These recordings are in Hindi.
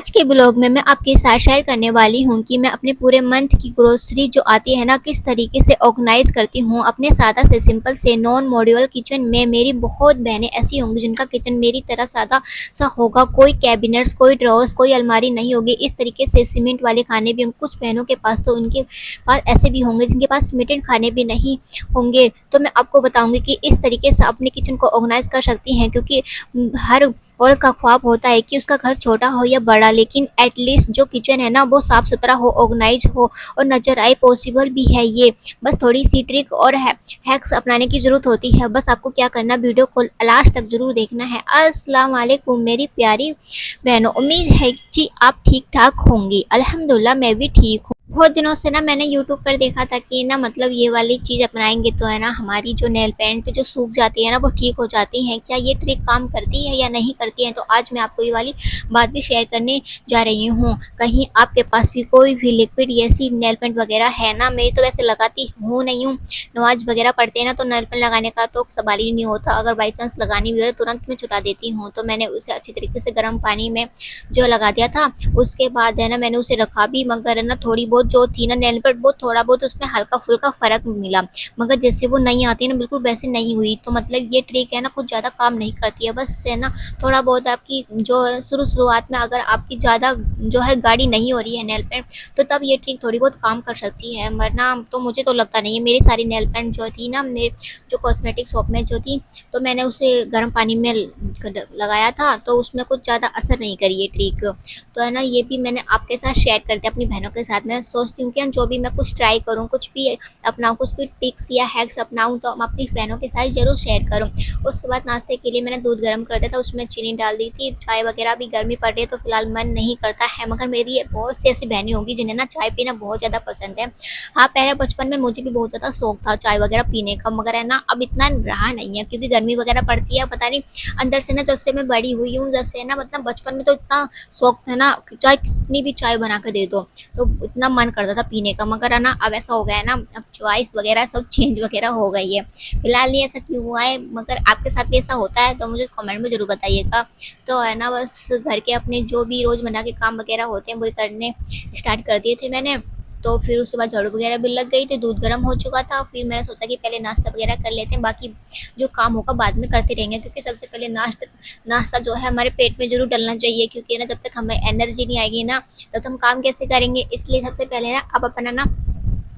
आज के ब्लॉग में मैं आपके साथ शेयर करने वाली हूँ कि मैं अपने पूरे मंथ की ग्रोसरी जो आती है ना किस तरीके से ऑर्गेनाइज करती हूँ अपने सादा से सिंपल से नॉन मॉड्यूलर किचन में। मेरी बहुत बहनें ऐसी होंगी जिनका किचन मेरी तरह सादा सा होगा, कोई कैबिनेट्स, कोई ड्रॉर्स, कोई अलमारी नहीं होगी। इस तरीके से सीमेंट वाले खाने भी होंगे, कुछ बहनों के पास तो उनके पास ऐसे भी होंगे जिनके पास सीमेंटेड खाने भी नहीं होंगे। तो मैं आपको बताऊंगी कि इस तरीके से अपने किचन को ऑर्गेनाइज कर सकती हैं, क्योंकि हर औरत का ख्वाब होता है कि उसका घर छोटा हो या बड़ा, लेकिन एटलीस्ट जो किचन है ना वो साफ सुथरा हो, ऑर्गेनाइज हो और नजर आए। पॉसिबल भी है ये, बस थोड़ी सी ट्रिक और हैक्स अपनाने की जरूरत होती है। बस आपको क्या करना, वीडियो को लास्ट तक जरूर देखना है। अस्सलाम वालेकुम मेरी प्यारी बहनों, उम्मीद है कि आप ठीक ठाक होंगी। अल्हम्दुलिल्लाह मैं भी ठीक हूँ। बहुत दिनों से ना मैंने यूट्यूब पर देखा था कि ना मतलब ये वाली चीज़ अपनाएंगे तो है ना हमारी जो नेल पेंट जो सूख जाती है ना वो ठीक हो जाती है। क्या ये ट्रिक काम करती है या नहीं करती है? तो आज मैं आपको ये वाली बात भी शेयर करने जा रही हूँ। कहीं आपके पास भी कोई भी लिक्विड ऐसी नेल पेंट वगैरह है ना, मैं तो वैसे लगाती हूँ नहीं हूँ। नमाज वगैरह पढ़ते हैं ना तो नेल पेंट लगाने का तो सवाल ही नहीं होता। अगर बाई चांस लगानी भी हो तो तुरंत मैं छुटा देती हूँ। तो मैंने उसे अच्छी तरीके से गर्म पानी में जो लगा दिया था, उसके बाद है ना मैंने उसे रखा भी, मगर है ना थोड़ी बहुत जो थी ना नेल पेंट वो थोड़ा बहुत उसमें हल्का फुल्का फर्क मिला, मगर जैसे वो नहीं आती ना बिल्कुल वैसे नहीं हुई। तो मतलब ये ट्रिक है ना कुछ ज़्यादा काम नहीं करती है, बस है ना थोड़ा बहुत आपकी जो शुरुआत में अगर आपकी ज़्यादा जो है गाढ़ी नहीं हो रही है नेल पेंट तो तब ये ट्रिक थोड़ी बहुत काम कर सकती है, वरना तो मुझे तो लगता नहीं है। मेरी सारी नेल पेंट जो थी ना मेरे जो कॉस्मेटिक शॉप में जो थी तो मैंने उसे गर्म पानी में लगाया था तो उसमें कुछ ज़्यादा असर नहीं करी ये ट्रिक। तो है ना ये भी मैंने आपके साथ शेयर करके अपनी बहनों के साथ मैं सोचती हूँ कि जो भी मैं कुछ ट्राई करूँ, कुछ भी अपनाऊँ, कुछ भी ट्रिक्स या हैक्स अपनाऊँ तो मैं अपनी बहनों के साथ ज़रूर शेयर करूँ। उसके बाद नाश्ते के लिए मैंने दूध गर्म कर दिया था, उसमें चीनी डाल दी थी। चाय वगैरह भी गर्मी पड़ रही है तो फिलहाल मन नहीं करता है, मगर मेरी बहुत सी ऐसी बहनें होंगी जिन्हें ना चाय पीना बहुत ज़्यादा पसंद है। हाँ पहले बचपन में मुझे भी बहुत ज़्यादा शौक था चाय वगैरह पीने का, मगर है ना अब इतना रहा नहीं है क्योंकि गर्मी वगैरह पड़ती है। पता नहीं अंदर से ना जब से मैं बड़ी हुई हूँ, जब से ना मतलब बचपन में तो इतना शौक था ना चाय, कितनी भी चाय बना कर दे दो तो इतना मन करता था पीने का, मगर है ना अब ऐसा हो गया है ना, अब चॉइस वगैरह सब चेंज वगैरह हो गई है। फिलहाल नहीं ऐसा क्यों हुआ है, मगर आपके साथ भी ऐसा होता है तो मुझे कमेंट में ज़रूर बताइएगा। तो है ना बस घर के अपने जो भी रोज़मर्रा के काम वगैरह होते हैं वही करने स्टार्ट कर दिए थे मैंने। तो फिर उसके बाद झाड़ू वगैरह भी लग गई, तो दूध गर्म हो चुका था। फिर मैंने सोचा कि पहले नाश्ता वगैरह कर लेते हैं, बाकी जो काम होगा बाद में करते रहेंगे, क्योंकि सबसे पहले नाश्ता जो है हमारे पेट में जरूर डलना चाहिए, क्योंकि ना जब तक हमें एनर्जी नहीं आएगी ना तब तक हम काम कैसे करेंगे। इसलिए सबसे पहले ना आप अपना ना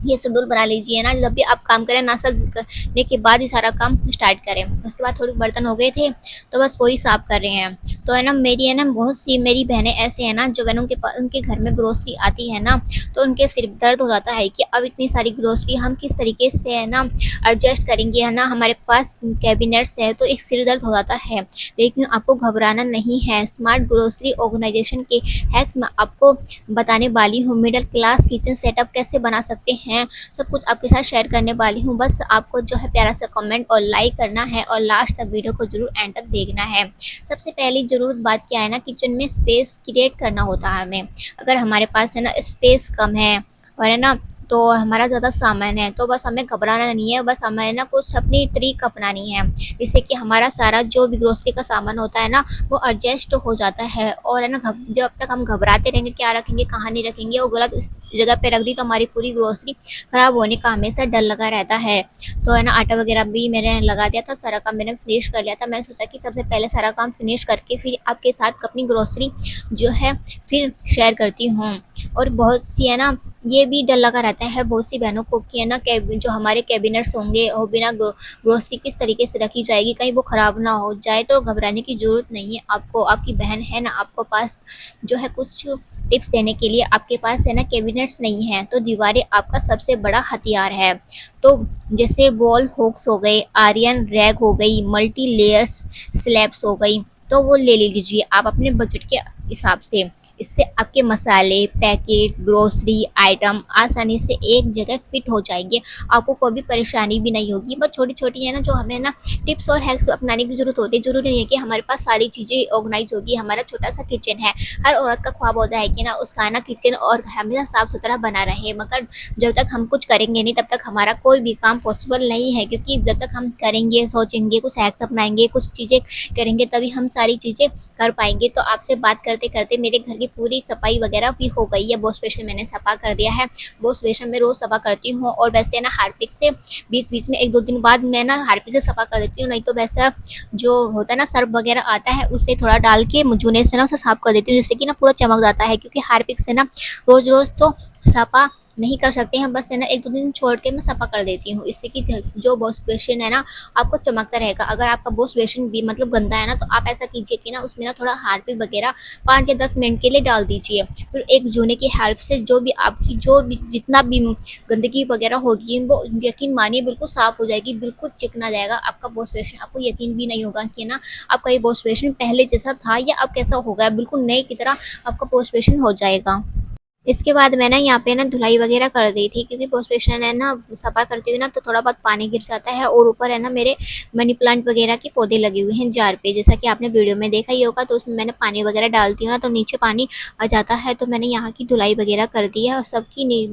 ये शेड्यूल बना लीजिए ना, जब भी आप काम करें नाश्ता करने के बाद ही सारा काम स्टार्ट करें। उसके बाद थोड़े बर्तन हो गए थे तो बस वही साफ कर रहे हैं। तो है ना मेरी है ना बहुत सी मेरी बहनें ऐसे हैं ना जो बहनों के पास उनके घर में ग्रोसरी आती है ना तो उनके सिर दर्द हो जाता है कि अब इतनी सारी ग्रोसरी हम किस तरीके से है ना एडजस्ट करेंगे। है ना हमारे पास कैबिनेट्स है तो एक सिर दर्द हो जाता है, लेकिन आपको घबराना नहीं है। स्मार्ट ग्रोसरी ऑर्गेनाइजेशन के हैक्स में आपको बताने वाली हूँ। मिडिल क्लास किचन सेटअप कैसे बना सकते हैं सब कुछ आपके साथ शेयर करने वाली हूँ। बस आपको जो है प्यारा सा कमेंट और लाइक करना है और लास्ट तक वीडियो को जरूर एंड तक देखना है। सबसे पहली जरूरत बात क्या है ना, किचन में स्पेस क्रिएट करना होता है हमें। अगर हमारे पास है ना स्पेस कम है और है ना तो हमारा ज़्यादा सामान है तो बस हमें घबराना नहीं है, बस हमें ना कुछ अपनी ट्रिक अपनानी है जिससे कि हमारा सारा जो भी ग्रोसरी का सामान होता है ना वो एडजस्ट हो जाता है। और है ना जब तक हम घबराते रहेंगे क्या रखेंगे कहाँ नहीं रखेंगे और गलत इस जगह पे रख दी तो हमारी पूरी ग्रोसरी खराब होने का हमेशा डर लगा रहता है। तो है ना आटा वगैरह भी मैंने लगा दिया था, सारा काम मैंने फिनिश कर लिया था। मैंने सोचा कि सबसे पहले सारा काम फिनिश करके फिर आपके साथ अपनी ग्रोसरी जो है फिर शेयर करती हूँ। और बहुत सी है ना ये भी डर लगा रहता है बहुत सी बहनों को कि है ना जो हमारे कैबिनेट्स होंगे और बिना ग्रोसरी किस तरीके से रखी जाएगी, कहीं वो ख़राब ना हो जाए। तो घबराने की ज़रूरत नहीं है आपको, आपकी बहन है ना आपको पास जो है कुछ टिप्स देने के लिए। आपके पास है ना कैबिनेट्स नहीं है तो दीवारें आपका सबसे बड़ा हथियार है। तो जैसे वॉल हुक्स हो गए, आयरन रैक हो गई, मल्टी लेयर्स स्लैब्स हो गई, तो वो ले लीजिए आप अपने बजट के हिसाब से। इससे आपके मसाले, पैकेट, ग्रोसरी आइटम आसानी से एक जगह फिट हो जाएंगे, आपको कोई भी परेशानी भी नहीं होगी। बस छोटी छोटी है ना जो हमें ना टिप्स और हैक्स अपनाने की जरूरत होती है। जरूरी नहीं है कि हमारे पास सारी चीज़ें ऑर्गेनाइज होगी। हमारा छोटा सा किचन है, हर औरत का ख्वाब होता है कि ना उसका ना किचन और हमेशा साफ सुथरा बना रहे, मगर जब तक हम कुछ करेंगे नहीं तब तक हमारा कोई भी काम पॉसिबल नहीं है, क्योंकि जब तक हम करेंगे, सोचेंगे, कुछ हैक्स अपनाएंगे, कुछ चीज़ें करेंगे तभी हम सारी चीज़ें कर पाएंगे। तो आपसे बात कर करते करते मेरे घर की पूरी सफाई वगैरह भी हो गई है। वॉश बेसिन मैंने सफा कर दिया है। वॉश बेसिन में रोज़ सफा करती हूँ और वैसे ना हार्पिक से बीच-बीच में 1-2 दिन बाद मैं ना हार्पिक से सफा कर देती हूँ, नहीं तो वैसा जो होता है ना सर्फ वगैरह आता है उससे थोड़ा डाल के जूने से ना उसे साफ कर देती हूँ, जिससे कि ना पूरा चमक जाता है। क्योंकि हार्पिक से ना रोज़-रोज़ तो सफा नहीं कर सकते हैं, बस है ना 1-2 दिन छोड़ के मैं सफा कर देती हूँ, इससे कि जो वॉश बेसिन है ना आपको चमकता रहेगा। अगर आपका वॉश बेसिन भी मतलब गंदा है ना, तो आप ऐसा कीजिए कि ना उसमें ना थोड़ा हार्पिक वगैरह 5 या 10 मिनट के लिए डाल दीजिए। फिर एक जूने की हेल्प से जो भी आपकी जो भी जितना भी गंदगी वगैरह होगी वो यकीन मानिए बिल्कुल साफ हो जाएगी, बिल्कुल चिकना जाएगा आपका वॉश बेसिन। आपको यकीन भी नहीं होगा कि ना आपका ये वॉश बेसिन पहले जैसा था या अब कैसा हो गया, बिल्कुल नए की तरह आपका वॉश बेसिन हो जाएगा। इसके बाद मैं ना यहाँ पे ना धुलाई वगैरह कर दी थी, क्योंकि वॉश बेसिन है ना सफ़ा करती हूँ ना तो थोड़ा बहुत पानी गिर जाता है, और ऊपर है ना मेरे मनी प्लांट वगैरह के पौधे लगे हुए हैं जार पे, जैसा कि आपने वीडियो में देखा ही होगा। तो उसमें मैंने पानी वगैरह डालती हूँ ना तो नीचे पानी आ जाता है, तो मैंने यहाँ की धुलाई वगैरह कर दी है और सबकी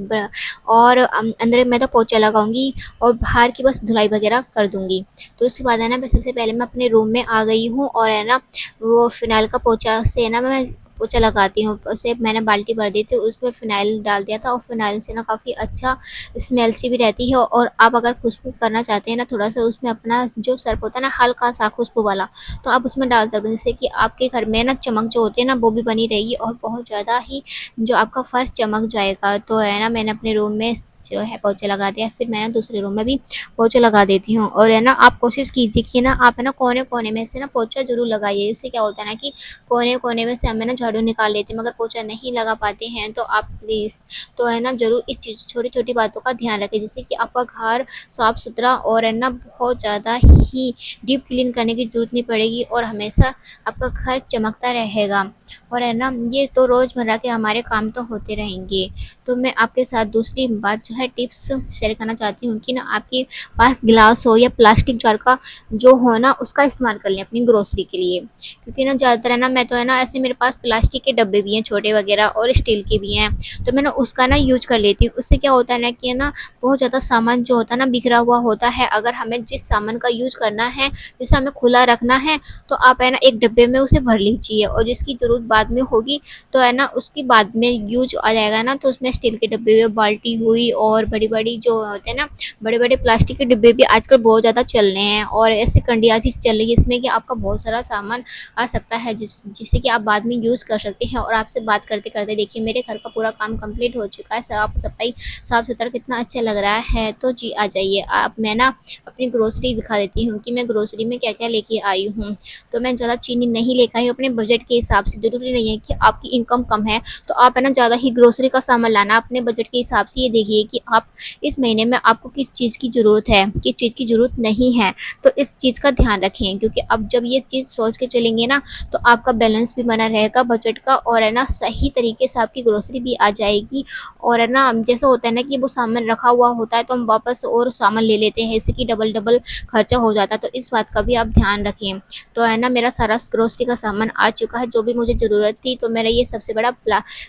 और अंदर मैं तो पोछा लगाऊंगी और बाहर की बस धुलाई वगैरह कर दूंगी। तो उसके बाद है ना मैं सबसे पहले मैं अपने रूम में आ गई हूँ, और है ना वो फिनाइल का पोछा से है ना मैं पोछा लगाती हूँ। उसे मैंने बाल्टी भर दी थी, उसमें फ़िनाइल डाल दिया था, और फ़िनाइल से ना काफ़ी अच्छा स्मेल सी भी रहती है। और आप अगर खुशबू करना चाहते हैं ना थोड़ा-सा उसमें अपना जो सर्फ़ होता है ना हल्का-सा खुशबू वाला, तो आप उसमें डाल सकते हैं, जिससे कि आपके घर में ना चमक जो होती है ना वो भी बनी रहेगी और बहुत ज़्यादा ही जो आपका फ़र्श चमक जाएगा। तो है ना मैंने अपने रूम में जो है पोछा लगा दिया, फिर मैंने दूसरे रूम में भी पोछा लगा देती हूँ। और है ना आप कोशिश कीजिए कि ना आप है ना कोने-कोने में से ना पोछा ज़रूर लगाइए। इससे क्या होता है ना कि कोने-कोने में से हम है ना झाड़ू निकाल लेते हैं, मगर पोछा नहीं लगा पाते हैं, तो आप प्लीज़ तो है ना ज़रूर इस चीज़ छोटी-छोटी बातों का ध्यान रखें, जिससे कि आपका घर साफ-सुथरा और है ना बहुत ज़्यादा ही डीप क्लीन करने की ज़रूरत नहीं पड़ेगी, और हमेशा आपका घर चमकता रहेगा। और है ना ये तो रोज़मर्रा के हमारे काम तो होते रहेंगे। तो मैं आपके साथ दूसरी बात जो है टिप्स शेयर करना चाहती हूँ कि ना आपके पास गिलास हो या प्लास्टिक जार का जो हो ना उसका इस्तेमाल कर लें अपनी ग्रोसरी के लिए। क्योंकि ना ज़्यादातर है ना मैं तो है ना ऐसे मेरे पास प्लास्टिक के डब्बे भी हैं छोटे वगैरह, और स्टील के भी हैं, तो मैं ना उसका ना यूज़ कर लेती हूँ। उससे क्या होता है ना कि है ना बहुत ज़्यादा सामान जो होता है ना बिखरा हुआ होता है, अगर हमें जिस सामान का यूज़ करना है, जिसे हमें खुला रखना है, तो आप है ना एक डब्बे में उसे भर लीजिए, और जिसकी ज़रूरत बाद में होगी तो है ना उसकी बाद में यूज आ जाएगा ना, तो उसमें स्टील के डब्बे हुए, बाल्टी हुई, और बड़ी-बड़ी जो होते हैं ना बड़े-बड़े प्लास्टिक के डिब्बे भी आजकल बहुत ज़्यादा चल रहे हैं, और ऐसे कंडिया चीज़ चल रही है इसमें कि आपका बहुत सारा सामान आ सकता है, जिससे कि आप बाद में यूज़ कर सकते हैं। और आपसे बात करते-करते देखिए मेरे घर का पूरा काम कंप्लीट हो चुका है, साफ-सफाई साफ-सुथरा कितना अच्छा लग रहा है। तो जी आ जाइए आप, मैं ना अपनी ग्रोसरी दिखा देती हूँ कि मैं ग्रोसरी में क्या-क्या लेके आई हूँ। तो मैं ज़्यादा चीनी नहीं लेकर आई हूँ, अपने बजट के हिसाब से। ज़रूरी नहीं है कि आपकी इनकम कम है तो आप है ना ज़्यादा ही ग्रोसरी का सामान लाना, अपने बजट के हिसाब से। ये देखिए कि आप इस महीने में आपको किस चीज़ की ज़रूरत है, किस चीज़ की ज़रूरत नहीं है, तो इस चीज़ का ध्यान रखें। क्योंकि अब जब ये चीज़ सोच के चलेंगे ना तो आपका बैलेंस भी बना रहेगा बजट का, और है ना सही तरीके से आपकी ग्रोसरी भी आ जाएगी। और है ना जैसा होता है ना कि वो सामान रखा हुआ होता है तो हम वापस और सामान ले लेते हैं, इससे कि डबल-डबल खर्चा हो जाता है, तो इस बात का भी आप ध्यान रखें। तो है ना मेरा सारा ग्रोसरी का सामान आ चुका है, जो भी मुझे ज़रूरत थी। तो मेरा ये सबसे बड़ा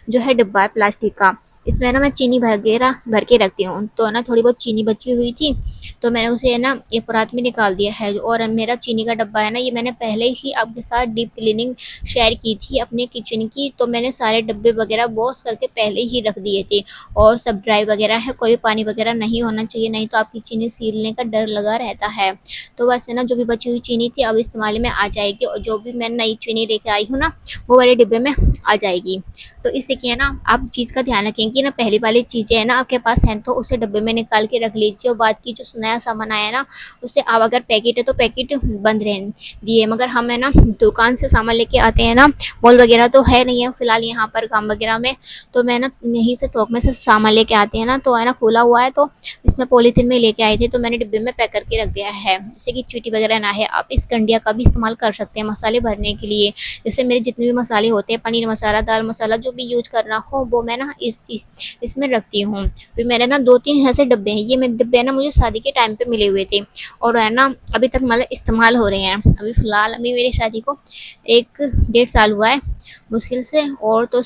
जो है डिब्बा है प्लास्टिक का, इसमें ना मैं चीनी भर के रखती हूँ। तो है ना थोड़ी बहुत चीनी बची हुई थी, तो मैंने उसे है ना एक परात में निकाल दिया है। और मेरा चीनी का डब्बा है ना, ये मैंने पहले ही आपके साथ डीप क्लीनिंग शेयर की थी अपने किचन की, तो मैंने सारे डब्बे वगैरह वॉश करके पहले ही रख दिए थे, और सब ड्राई वगैरह है, कोई पानी वगैरह नहीं होना चाहिए, नहीं तो आपकी चीनी सीलने का डर लगा रहता है। तो बस है ना जो भी बची हुई चीनी थी अब इस्तेमाल में आ जाएगी, और जो भी मैं नई चीनी लेके आई हूँ ना वो वाले डिब्बे में आ जाएगी। तो इससे क्या है ना आप चीज़ का ध्यान रखें कि ना पहली वाली चीज़ें है ना आपके पास हैं तो उसे डब्बे में निकाल के रख लीजिए, और बाद की जो नया सामान आया है ना उससे आप अगर पैकेट है तो पैकेट बंद रहने दिए। मगर हम है ना दुकान से सामान लेके आते हैं ना, मॉल वगैरह तो है नहीं है फिलहाल यहाँ पर काम वगैरह में, तो मैं ना यहीं से थोक में से सामान लेके आते हैं ना, तो है ना खुला हुआ है तो इसमें पॉलीथीन में लेके आए थे, तो मैंने डिब्बे में पैक करके रख दिया है, जैसे कि चींटी वगैरह ना है। आप इस कंडिया का भी इस्तेमाल कर सकते हैं मसाले भरने के लिए। जैसे मेरे जितने भी मसाले होते हैं, पनीर मसाला, दाल मसाला, जो भी यूज करना हो वो मैं ना इसमें रखती हूँ। फिर मेरे ना 2-3 ऐसे डब्बे हैं, ये मेरे डब्बे है ना मुझे शादी के टाइम पे मिले हुए थे, और है ना अभी तक मतलब इस्तेमाल हो रहे हैं। अभी फ़िलहाल अभी मेरी शादी को 1 डेढ़ साल हुआ है, मुश्किल से, और तो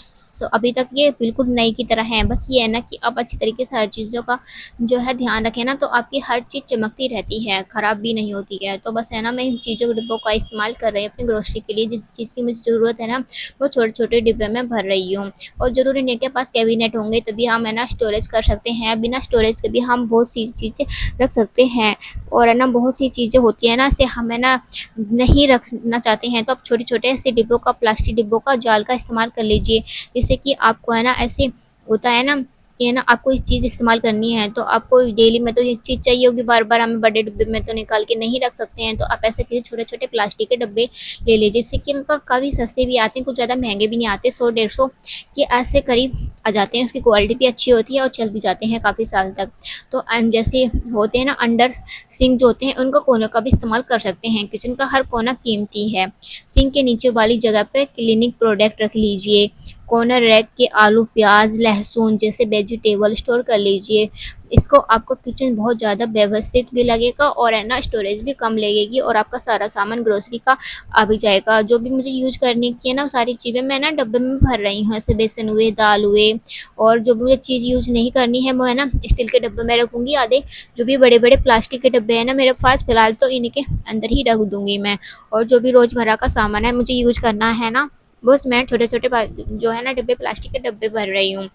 अभी तक ये बिल्कुल नई की तरह है। बस ये है ना कि आप अच्छी तरीके से हर चीज़ों का जो है ध्यान रखें ना, तो आपकी हर चीज़ चमकती रहती है, ख़राब भी नहीं होती है। तो बस है ना, मैं इन चीज़ों के डिब्बों का इस्तेमाल कर रही हूँ अपनी ग्रोसरी के लिए। जिस चीज़ की मुझे ज़रूरत है ना, वो छोटे-छोटे डिब्बे में भर रही हूँ। और ज़रूरी नहीं कि पास कैबिनेट होंगे तभी हम है ना स्टोरेज कर सकते हैं, बिना स्टोरेज के भी हम बहुत सी चीज़ें रख सकते हैं। और है ना, बहुत सी चीज़ें होती हैं ना, ऐसे हम है ना नहीं रखना चाहते हैं, तो आप छोटे-छोटे ऐसे डिब्बों का, प्लास्टिक डिब्बों का, जाल का इस्तेमाल कर लीजिए। जिससे कि आपको है ना, ऐसे होता है ना कि है ना, आपको इस चीज़ इस्तेमाल करनी है, तो आपको डेली में तो ये चीज़ चाहिए होगी, बार-बार हम बड़े डिब्बे में तो निकाल के नहीं रख सकते हैं। तो आप ऐसे किसी छोटे-छोटे प्लास्टिक के डब्बे ले लीजिए, जिससे कि उनका काफ़ी सस्ते भी आते हैं, कुछ ज़्यादा महँगे भी नहीं आते, 100-150 के ऐसे करीब आ जाते हैं। उसकी क्वालिटी भी अच्छी होती है और चल भी जाते हैं काफ़ी साल तक। तो जैसे होते हैं ना अंडर सिंक जो होते हैं, उनको कोनों का भी इस्तेमाल कर सकते हैं। किचन का हर कोना कीमती है। सिंक के नीचे वाली जगह पे क्लीनिंग प्रोडक्ट रख लीजिए। कॉर्नर रैक के आलू, प्याज, लहसुन जैसे वेजिटेबल स्टोर कर लीजिए। इसको आपको किचन बहुत ज़्यादा व्यवस्थित भी लगेगा, और है ना स्टोरेज भी कम लगेगी, और आपका सारा सामान ग्रोसरी का आ भी जाएगा। जो भी मुझे यूज़ करने की है ना, सारी चीज़ें मैं ना डब्बे में भर रही हूँ। ऐसे बेसन हुए, दाल हुए, और जो भी मुझे चीज़ यूज़ नहीं करनी है वो है ना स्टील के डब्बे में रखूँगी आधे। जो भी बड़े-बड़े प्लास्टिक के डब्बे हैं ना मेरे पास, फ़िलहाल तो इन्हीं के अंदर ही रख दूँगी मैं। और जो भी रोज़मर्रा का सामान है मुझे यूज़ करना है ना, बस मैं छोटे-छोटे जो है ना डिब्बे, प्लास्टिक के डब्बे भर रही हूँ।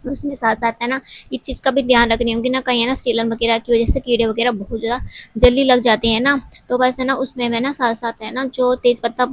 उसमें साथ-साथ है ना, इस चीज़ का भी ध्यान रख रही हूँ कि ना कहीं है ना सीलन वगैरह की वज़ह से कीड़े वगैरह बहुत ज़्यादा जल्दी लग जाते हैं ना। तो बस है ना, उसमें मैं ना साथ-साथ है ना जो तेज़पत्ता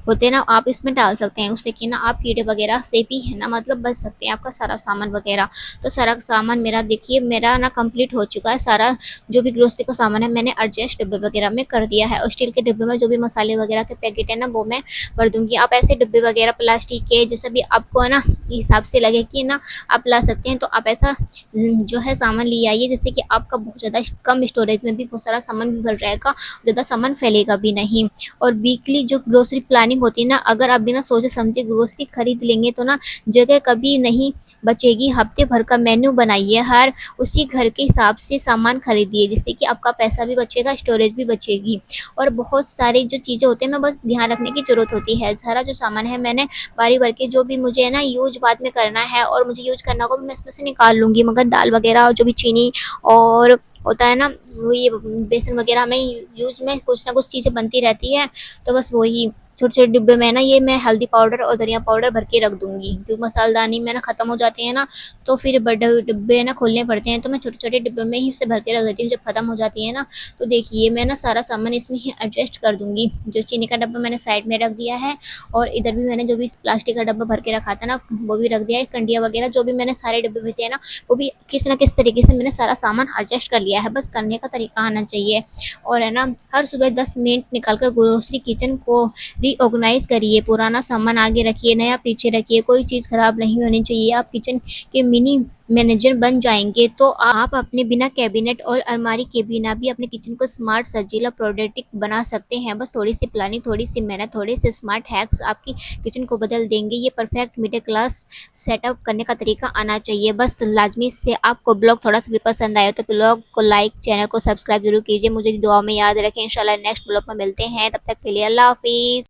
होते हैं ना, आप इसमें डाल सकते हैं। उससे कि ना आप कीड़े वगैरह से भी है ना मतलब बच सकते हैं, आपका सारा सामान वगैरह। तो सारा सामान मेरा देखिए, मेरा ना कंप्लीट हो चुका है। सारा जो भी ग्रोसरी का सामान है मैंने एडजस्ट डिब्बे वगैरह में कर दिया है, और स्टील के डिब्बे में जो भी मसाले वगैरह के पैकेट है ना, वो मैं भर दूँगी। आप ऐसे डिब्बे वगैरह प्लास्टिक के जैसा भी आपको है ना हिसाब से लगे कि ना आप ला सकते हैं, तो आप ऐसा जो है सामान ले आइए, जिससे कि आपका बहुत ज़्यादा कम स्टोरेज में भी बहुत सारा सामान भी भर जाएगा, ज़्यादा सामान फैलेगा भी नहीं। और वीकली जो ग्रोसरी प्लानिंग होती है ना, अगर आप बिना सोचे समझे ग्रोसरी खरीद लेंगे तो ना जगह कभी नहीं बचेगी। हफ्ते भर का मेन्यू बनाइए, हर उसी घर के हिसाब से सामान खरीदिए, जिससे कि आपका पैसा भी बचेगा, स्टोरेज भी बचेगी। और बहुत सारी जो चीज़ें होती हैं, मैं बस ध्यान रखने की ज़रूरत होती है। सारा जो सामान है मैंने बारी भर के, जो भी मुझे है ना यूज़ बाद में करना है और मुझे यूज़ करना होगा, मैं इसमें से निकाल लूँगी। मगर दाल वगैरह जो भी चीनी और होता है ना, वो ये बेसन वगैरह में यूज़ में कुछ ना कुछ चीज़ें बनती रहती है। तो बस वही छोटे-छोटे डिब्बे में ना ये मैं हल्दी पाउडर और धनिया पाउडर भर के रख दूँगी, क्योंकि मसालेदानी में ना ख़त्म हो जाते हैं ना, तो फिर बड़े डिब्बे ना खोलने पड़ते हैं। तो मैं छोटे-छोटे डिब्बे में ही इसे भर के रख देती हूँ, जब ख़त्म हो जाती है ना, तो देखिए मैं ना सारा सामान इसमें ही एडजस्ट कर दूँगी। जो चीनी का डब्बा मैंने साइड में रख दिया है, और इधर भी मैंने जो भी प्लास्टिक का डब्बा भर के रखा था ना, वो भी रख दिया है। कंडिया वगैरह जो भी मैंने सारे डिब्बे में थे ना, वो भी किस न किस तरीके से मैंने सारा सामान एडजस्ट कर लिया है। बस करने का तरीका आना चाहिए। और है ना, हर सुबह 10 मिनट निकाल कर ग्रोसरी किचन को रीऑर्गेनाइज़ करिए। पुराना सामान आगे रखिए, नया पीछे रखिए, कोई चीज़ खराब नहीं होनी चाहिए। आप किचन के मिनी मैनेजर बन जाएँगे, तो आप अपने बिना कैबिनेट और अलमारी के बिना भी अपने किचन को स्मार्ट, सजीला, प्रोडक्टिव बना सकते हैं। बस थोड़ी-सी प्लानिंग, थोड़ी-सी मेहनत, थोड़े-से स्मार्ट हैक्स आपकी किचन को बदल देंगे। ये परफेक्ट मिडल क्लास सेटअप करने का तरीका आना चाहिए। बस लाज़मी से आपको ब्लॉग थोड़ा-सा भी पसंद आया तो ब्लॉग को लाइक, चैनल को सब्सक्राइब ज़रूर कीजिए। मुझे दुआ में याद रखें। इंशाल्लाह नेक्स्ट ब्लॉग में मिलते हैं। तब तक के लिए अल्लाह हाफ़िज़।